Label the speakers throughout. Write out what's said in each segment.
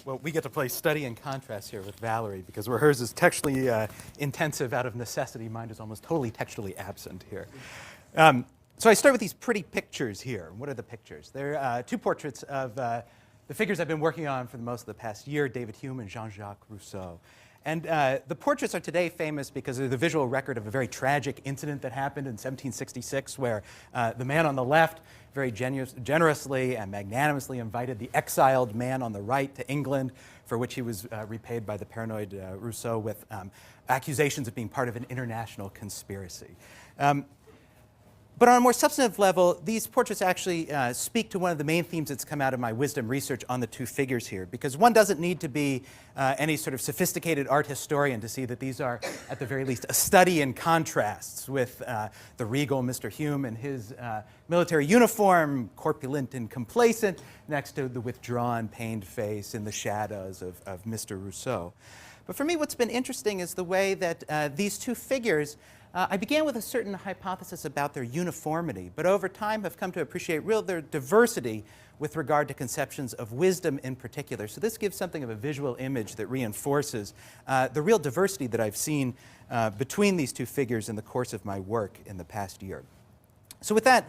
Speaker 1: Well, we get to play study and contrast here with Valerie because where hers is textually intensive out of necessity, mine is almost totally textually absent here. So I start with these pretty pictures here. What are the pictures? They're two portraits of the figures I've been working on for the most of the past year, David Hume and Jean-Jacques Rousseau. And the portraits are today famous because they're the visual record of a very tragic incident that happened in 1766 where the man on the left very generously and magnanimously invited the exiled man on the right to England, for which he was repaid by the paranoid Rousseau with accusations of being part of an international conspiracy. But on a more substantive level, these portraits actually speak to one of the main themes that's come out of my wisdom research on the two figures here, because one doesn't need to be any sort of sophisticated art historian to see that these are, at the very least, a study in contrasts with the regal Mr. Hume and his military uniform, corpulent and complacent, next to the withdrawn, pained face in the shadows of Mr. Rousseau. But for me, what's been interesting is the way that these two figures I began with a certain hypothesis about their uniformity, but over time have come to appreciate their diversity with regard to conceptions of wisdom in particular. So this gives something of a visual image that reinforces the real diversity that I've seen between these two figures in the course of my work in the past year. So with that,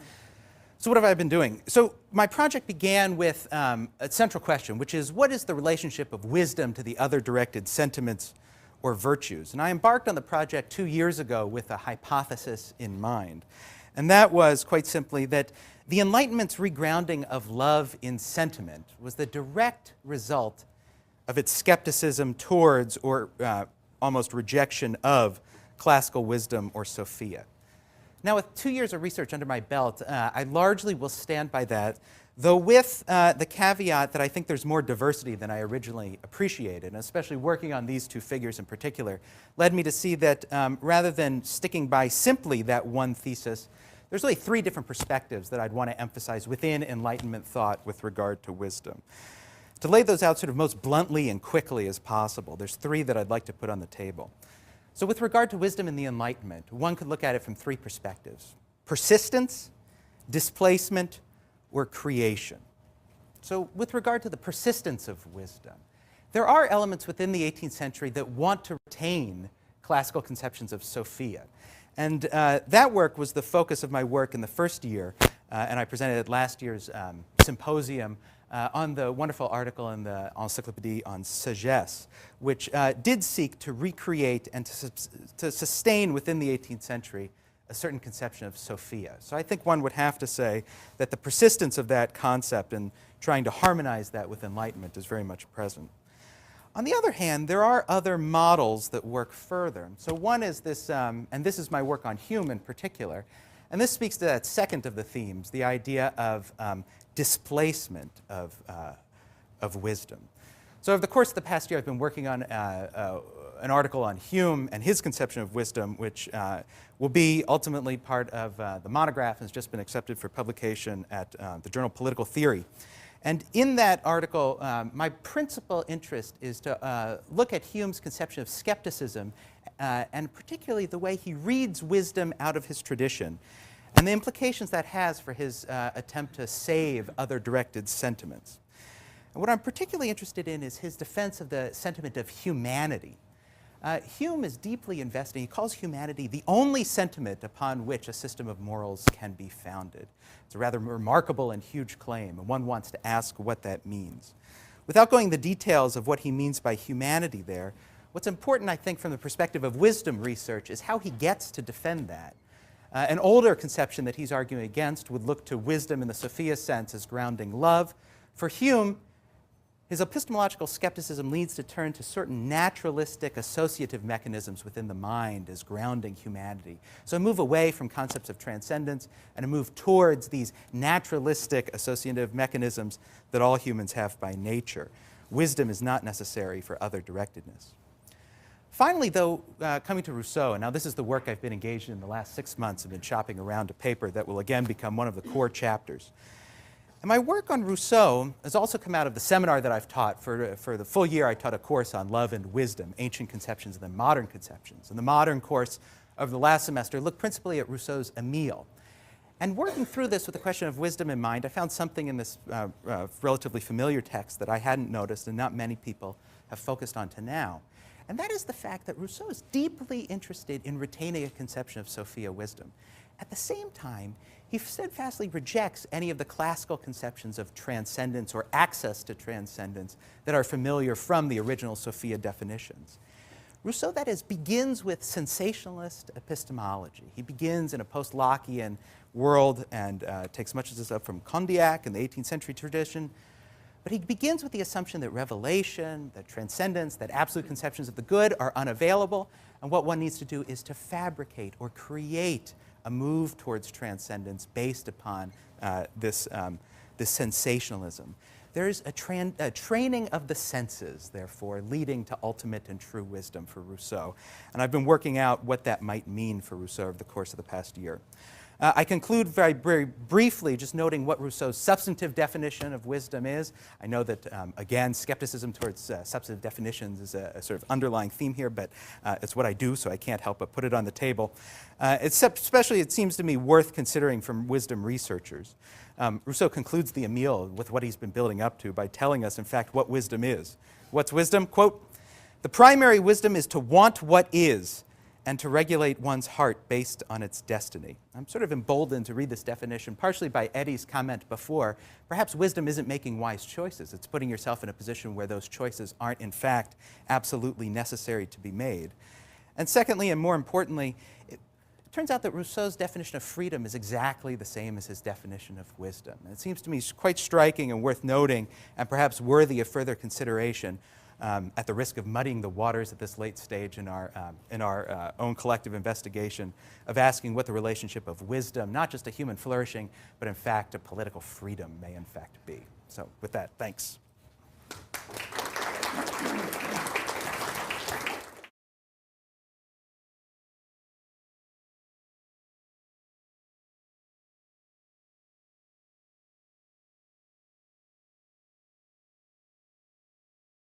Speaker 1: so what have I been doing? So my project began with a central question, which is what is the relationship of wisdom to the other directed sentiments or virtues? And I embarked on the project 2 years ago with a hypothesis in mind. And that was, quite simply, that the Enlightenment's regrounding of love in sentiment was the direct result of its skepticism towards, or almost rejection of, classical wisdom or Sophia. Now, with 2 years of research under my belt, I largely will stand by that, though with the caveat that I think there's more diversity than I originally appreciated, and especially working on these two figures in particular, led me to see that rather than sticking by simply that one thesis, there's really three different perspectives that I'd want to emphasize within Enlightenment thought with regard to wisdom. To lay those out sort of most bluntly and quickly as possible, there's three that I'd like to put on the table. So with regard to wisdom in the Enlightenment, one could look at it from three perspectives: persistence, displacement, or creation. So with regard to the persistence of wisdom, there are elements within the 18th century that want to retain classical conceptions of Sophia. And that work was the focus of my work in the first year, and I presented at last year's symposium on the wonderful article in the Encyclopédie on Sagesse, which did seek to recreate and to sustain within the 18th century a certain conception of Sophia. So I think one would have to say that the persistence of that concept and trying to harmonize that with Enlightenment is very much present. On the other hand, there are other models that work further. So one is this, and this is my work on Hume in particular, and this speaks to that second of the themes, the idea of displacement of wisdom. So over the course of the past year, I've been working on an article on Hume and his conception of wisdom, which will be ultimately part of the monograph and has just been accepted for publication at the journal Political Theory. And in that article, my principal interest is to look at Hume's conception of skepticism, and particularly the way he reads wisdom out of his tradition, and the implications that has for his attempt to save other directed sentiments. And what I'm particularly interested in is his defense of the sentiment of humanity. Hume is deeply invested. He calls humanity the only sentiment upon which a system of morals can be founded. It's a rather remarkable and huge claim, and one wants to ask what that means. Without going into the details of what he means by humanity there, what's important, I think, from the perspective of wisdom research is how he gets to defend that. An older conception that he's arguing against would look to wisdom in the Sophia sense as grounding love. For Hume, his epistemological skepticism leads to turn to certain naturalistic associative mechanisms within the mind as grounding humanity. So a move away from concepts of transcendence and a move towards these naturalistic associative mechanisms that all humans have by nature. Wisdom is not necessary for other directedness. Finally, though, coming to Rousseau, and now this is the work I've been engaged in the last 6 months. I've been shopping around a paper that will again become one of the core chapters. And my work on Rousseau has also come out of the seminar that I've taught. For the full year, I taught a course on love and wisdom, ancient conceptions and then modern conceptions. And the modern course of the last semester looked principally at Rousseau's Emile. And working through this with the question of wisdom in mind, I found something in this relatively familiar text that I hadn't noticed and not many people have focused on to now. And that is the fact that Rousseau is deeply interested in retaining a conception of Sophia wisdom. At the same time, he steadfastly rejects any of the classical conceptions of transcendence or access to transcendence that are familiar from the original Sophia definitions. Rousseau, that is, begins with sensationalist epistemology. He begins in a post-Lockean world and takes much of this up from Condillac and the 18th century tradition. But he begins with the assumption that revelation, that transcendence, that absolute conceptions of the good are unavailable, and what one needs to do is to fabricate or create a move towards transcendence based upon this sensationalism. There is a training of the senses, therefore, leading to ultimate and true wisdom for Rousseau. And I've been working out what that might mean for Rousseau over the course of the past year. I conclude very briefly just noting what Rousseau's substantive definition of wisdom is. I know that, again, skepticism towards substantive definitions is a sort of underlying theme here, but it's what I do, so I can't help but put it on the table. Especially, it seems to me, worth considering from wisdom researchers. Rousseau concludes the Emile with what he's been building up to by telling us, in fact, what wisdom is. What's wisdom? Quote, "The primary wisdom is to want what is, and to regulate one's heart based on its destiny." I'm sort of emboldened to read this definition, partially by Eddie's comment before. Perhaps wisdom isn't making wise choices. It's putting yourself in a position where those choices aren't, in fact, absolutely necessary to be made. And secondly, and more importantly, it turns out that Rousseau's definition of freedom is exactly the same as his definition of wisdom. And it seems to me quite striking and worth noting, and perhaps worthy of further consideration, at the risk of muddying the waters at this late stage in our own collective investigation of asking what the relationship of wisdom, not just to human flourishing, but in fact to political freedom may in fact be. So with that, thanks.